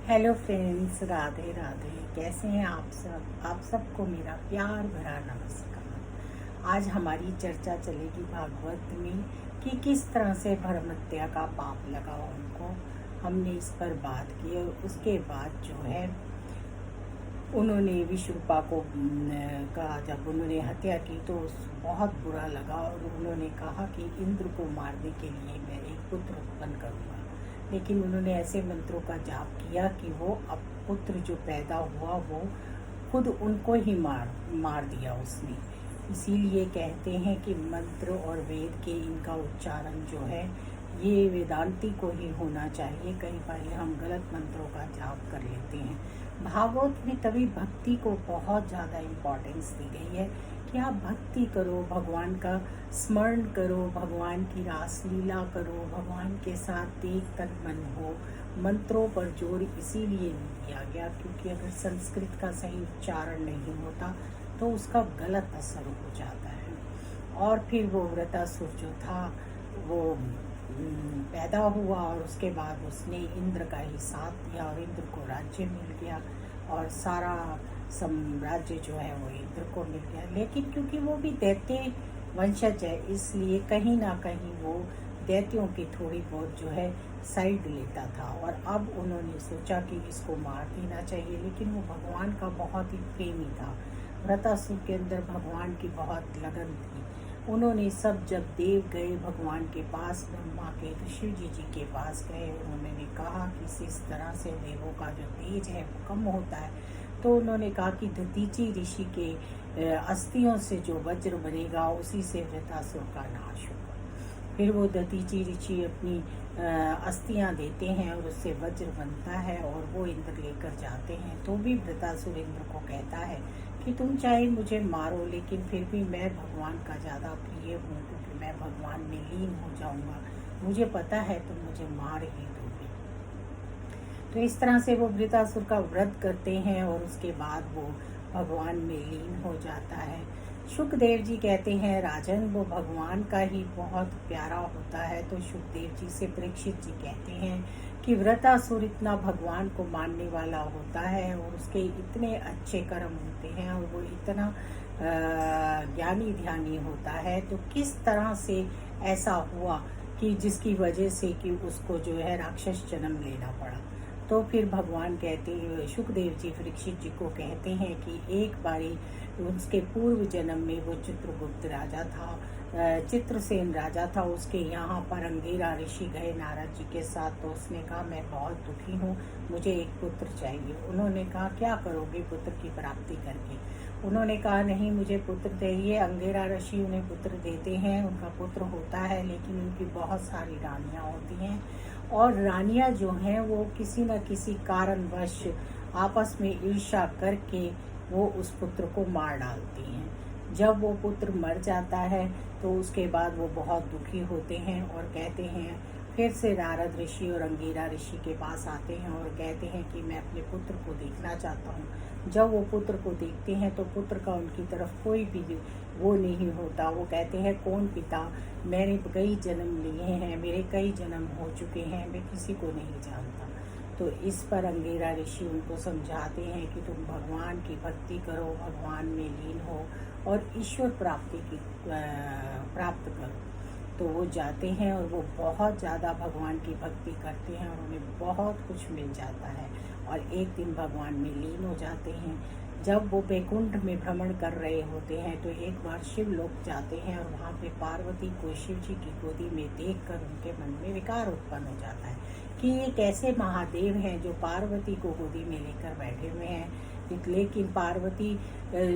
Hello friends, Radhe Radhe. कैसे हैं आप सबको मेरा प्यार भरा नमस्कार। आज हमारी चर्चा चलेगी भागवत में कि किस तरह से भरम हत्या का पाप लगा उनको। हमने इस पर बात की और उसके बाद जो है उन्होंने विश्वरूपा को का जब उन्होंने हत्या की तो बहुत बुरा लगा और उन्होंने कहा कि इंद्र को मारने के लिए मैं एक पुत्र उत्पन्न करूँगा। लेकिन उन्होंने ऐसे मंत्रों का जाप किया कि वो अब पुत्र जो पैदा हुआ वो खुद उनको ही मार दिया उसने। इसीलिए कहते हैं कि मंत्र और वेद के इनका उच्चारण जो है ये वेदांती को ही होना चाहिए। कई बार हम गलत मंत्रों का जाप कर लेते हैं। भागवत में तभी भक्ति को बहुत ज़्यादा इम्पोर्टेंस दी गई है कि आप भक्ति करो, भगवान का स्मरण करो, भगवान की रासलीला करो, भगवान के साथ देख तन मन हो। मंत्रों पर जोर इसीलिए नहीं दिया गया क्योंकि अगर संस्कृत का सही उच्चारण नहीं होता तो उसका गलत असर हो जाता है। और फिर वो वृतासुर जो था वो पैदा हुआ और उसके बाद उसने इंद्र का ही साथ दिया और इंद्र को राज्य मिल गया और सारा साम्राज्य जो है वो इंद्र को मिल गया। लेकिन क्योंकि वो भी दैत्य वंशज है इसलिए कहीं ना कहीं वो दैत्यों की थोड़ी बहुत जो है साइड लेता था। और अब उन्होंने सोचा कि इसको मार देना चाहिए, लेकिन वो भगवान का बहुत ही प्रेमी था। वृतासुर के अंदर भगवान की बहुत लगन थी। उन्होंने सब जब देव गए भगवान के पास, ब्रह्मा के ऋषि जी के पास गए, उन्होंने कहा कि इस तरह से देवों का जो तेज है वो कम होता है। तो उन्होंने कहा कि दधीचि ऋषि के अस्थियों से जो वज्र बनेगा उसी से वृतासुर का नाश होगा। फिर वो दधीचि ऋषि अपनी अस्थियां देते हैं और उससे वज्र बनता है और वो इंद्र लेकर जाते हैं। तो भी वृतासुर इंद्र को कहता है कि तुम चाहे मुझे मारो लेकिन फिर भी मैं भगवान का ज़्यादा प्रिय हूँ क्योंकि मैं भगवान में लीन हो जाऊँगा। मुझे पता है तुम मुझे मार ही दोगे। तो इस तरह से वो वृतासुर का व्रत करते हैं और उसके बाद वो भगवान में लीन हो जाता है। शुकदेव जी कहते हैं राजन वो भगवान का ही बहुत प्यारा होता है। तो शुकदेव जी से परीक्षित जी कहते हैं कि वृतासुर इतना भगवान को मानने वाला होता है और उसके इतने अच्छे कर्म होते हैं और वो इतना ज्ञानी ध्यानी होता है, तो किस तरह से ऐसा हुआ कि जिसकी वजह से कि उसको जो है राक्षस जन्म लेना पड़ा। तो फिर भगवान कहते हैं, शुकदेव जी परीक्षित जी को कहते हैं कि एक बारी उसके पूर्व जन्म में वो चित्रगुप्त राजा था, चित्रसेन राजा था। उसके यहाँ पर अंगिरा ऋषि गए नारद जी के साथ, तो उसने कहा मैं बहुत दुखी हूँ, मुझे एक पुत्र चाहिए। उन्होंने कहा क्या करोगे पुत्र की प्राप्ति करके। उन्होंने कहा नहीं मुझे पुत्र चाहिए। अंगिरा ऋषि उन्हें पुत्र देते हैं, उनका पुत्र होता है, लेकिन उनकी बहुत सारी रानियाँ होती हैं और रानियाँ जो हैं वो किसी न किसी कारणवश आपस में ईर्ष्या करके वो उस पुत्र को मार डालती हैं। जब वो पुत्र मर जाता है तो उसके बाद वो बहुत दुखी होते हैं और कहते हैं, फिर से नारद ऋषि और अंगिरा ऋषि के पास आते हैं और कहते हैं कि मैं अपने पुत्र को देखना चाहता हूँ। जब वो पुत्र को देखते हैं तो पुत्र का उनकी तरफ कोई भी वो नहीं होता। वो कहते हैं कौन पिता, मैंने कई जन्म लिए हैं, मेरे कई जन्म हो चुके हैं, मैं किसी को नहीं जानता। तो इस पर अंगिरा ऋषि उनको समझाते हैं कि तुम भगवान की भक्ति करो, भगवान में लीन हो और ईश्वर प्राप्त करो। तो वो जाते हैं और वो बहुत ज़्यादा भगवान की भक्ति करते हैं और उन्हें बहुत कुछ मिल जाता है और एक दिन भगवान में लीन हो जाते हैं। जब वो बैकुंठ में भ्रमण कर रहे होते हैं तो एक बार शिव लोक जाते हैं और वहाँ पे पार्वती को शिव जी की गोदी में देखकर उनके मन में विकार उत्पन्न हो जाता है कि ये कैसे महादेव हैं जो पार्वती को गोदी में लेकर बैठे हुए हैं। लेकिन पार्वती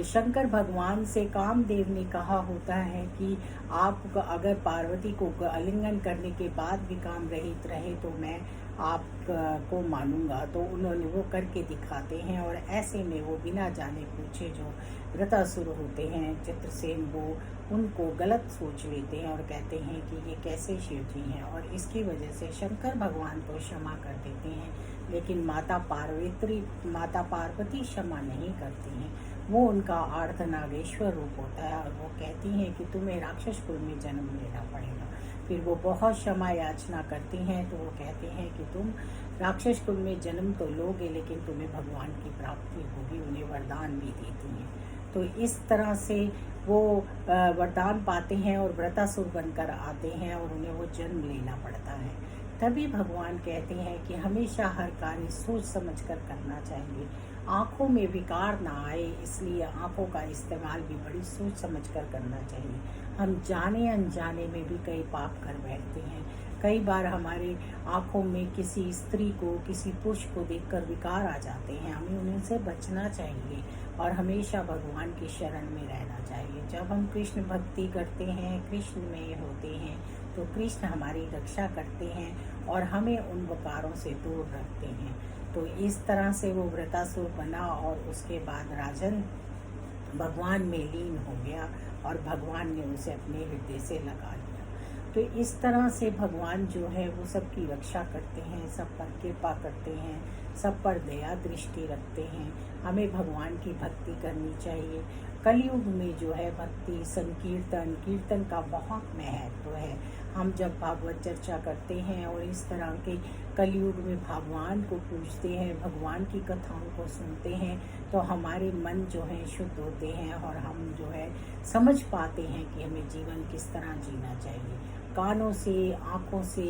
शंकर भगवान से कामदेव ने कहा होता है कि आप अगर पार्वती को आलिंगन करने के बाद भी काम रहित रहे तो मैं आपको मानूंगा। तो उन्होंने वो करके दिखाते हैं और ऐसे में वो बिना जाने पूछे जो वृतासुर होते हैं चित्रसेन, वो उनको गलत सोच लेते हैं और कहते हैं कि ये कैसे शिव जी हैं। और इसकी वजह से शंकर भगवान तो क्षमा कर देते हैं लेकिन माता पार्वती क्षमा नहीं करती हैं। वो उनका अर्धनागेश्वर रूप होता है और वो कहती हैं कि तुम्हें राक्षस कुल में जन्म लेना पड़ेगा। फिर वो बहुत क्षमा याचना करती हैं, तो वो कहते हैं कि तुम राक्षस कुल में जन्म तो लोगे, लेकिन तुम्हें भगवान की प्राप्ति होगी। उन्हें वरदान भी देती हैं। तो इस तरह से वो वरदान पाते हैं और व्रतासुर बनकर आते हैं और उन्हें वो जन्म लेना पड़ता है। तभी भगवान कहते हैं कि हमेशा हर कार्य सोच समझ कर करना चाहिए, आँखों में विकार ना आए, इसलिए आँखों का इस्तेमाल भी बड़ी सोच समझ कर करना चाहिए। हम जाने अनजाने में भी कई पाप कर बैठते हैं। कई बार हमारे आँखों में किसी स्त्री को, किसी पुरुष को देखकर विकार आ जाते हैं। हमें उनसे बचना चाहिए और हमेशा भगवान की शरण में रहना चाहिए। जब हम कृष्ण भक्ति करते हैं, कृष्ण में होते हैं, तो कृष्ण हमारी रक्षा करते हैं और हमें उन विकारों से दूर रखते हैं। तो इस तरह से वो व्रतासुर बना और उसके बाद राजन भगवान में लीन हो गया और भगवान ने उसे अपने हृदय से लगा लिया। तो इस तरह से भगवान जो है वो सबकी रक्षा करते हैं, सब पर कृपा करते हैं, सब पर दया दृष्टि रखते हैं। हमें भगवान की भक्ति करनी चाहिए। कलयुग में जो है भक्ति, संकीर्तन, कीर्तन का बहुत महत्व है। हम जब भागवत चर्चा करते हैं और इस तरह के कलयुग में भगवान को पूजते हैं, भगवान की कथाओं को सुनते हैं, तो हमारे मन जो है शुद्ध होते हैं और हम जो है समझ पाते हैं कि हमें जीवन किस तरह जीना चाहिए। कानों से, आँखों से,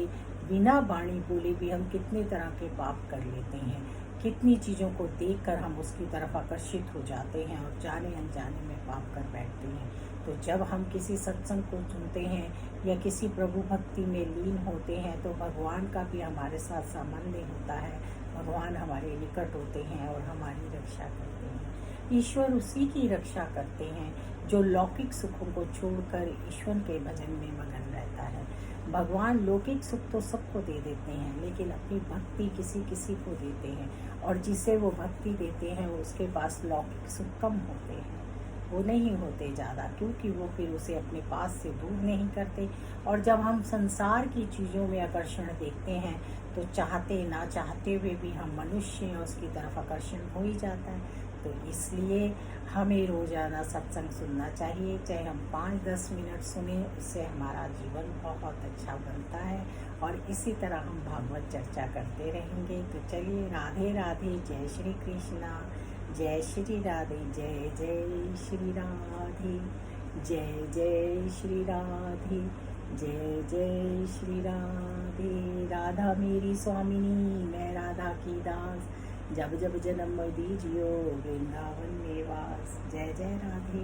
बिना वाणी बोले भी हम कितने तरह के पाप कर लेते हैं। कितनी चीज़ों को देखकर हम उसकी तरफ आकर्षित हो जाते हैं और जाने अनजाने में पाप कर बैठते हैं। तो जब हम किसी सत्संग को सुनते हैं या किसी प्रभु भक्ति में लीन होते हैं, तो भगवान का भी हमारे साथ संबंध होता है। भगवान हमारे निकट होते हैं और हमारी रक्षा करते हैं। ईश्वर उसी की रक्षा करते हैं जो लौकिक सुखों को छोड़कर ईश्वर के भजन में मगन रहता है। भगवान लौकिक सुख तो सबको दे देते हैं, लेकिन अपनी भक्ति किसी किसी को देते हैं, और जिसे वो भक्ति देते हैं उसके पास लौकिक सुख कम होते हैं, वो नहीं होते ज़्यादा, क्योंकि वो फिर उसे अपने पास से दूर नहीं करते। और जब हम संसार की चीज़ों में आकर्षण देखते हैं, तो चाहते ना चाहते हुए भी हम मनुष्य हैं, उसकी तरफ आकर्षण हो ही जाता है। तो इसलिए हमें रोज़ाना सत्संग सुनना चाहिए, चाहे हम 5-10 मिनट सुने, उससे हमारा जीवन बहुत अच्छा बनता है। और इसी तरह हम भागवत चर्चा करते रहेंगे। तो चलिए, राधे राधे, जय श्री कृष्णा, जय श्री राधे, जय जय श्री राधे, जय जय श्री राधे, जय जय श्री राधे। राधा मेरी स्वामिनी, मैं राधा की दास, जब जब जन्म दीजियो वृंदावन में वास। जय जय राधे।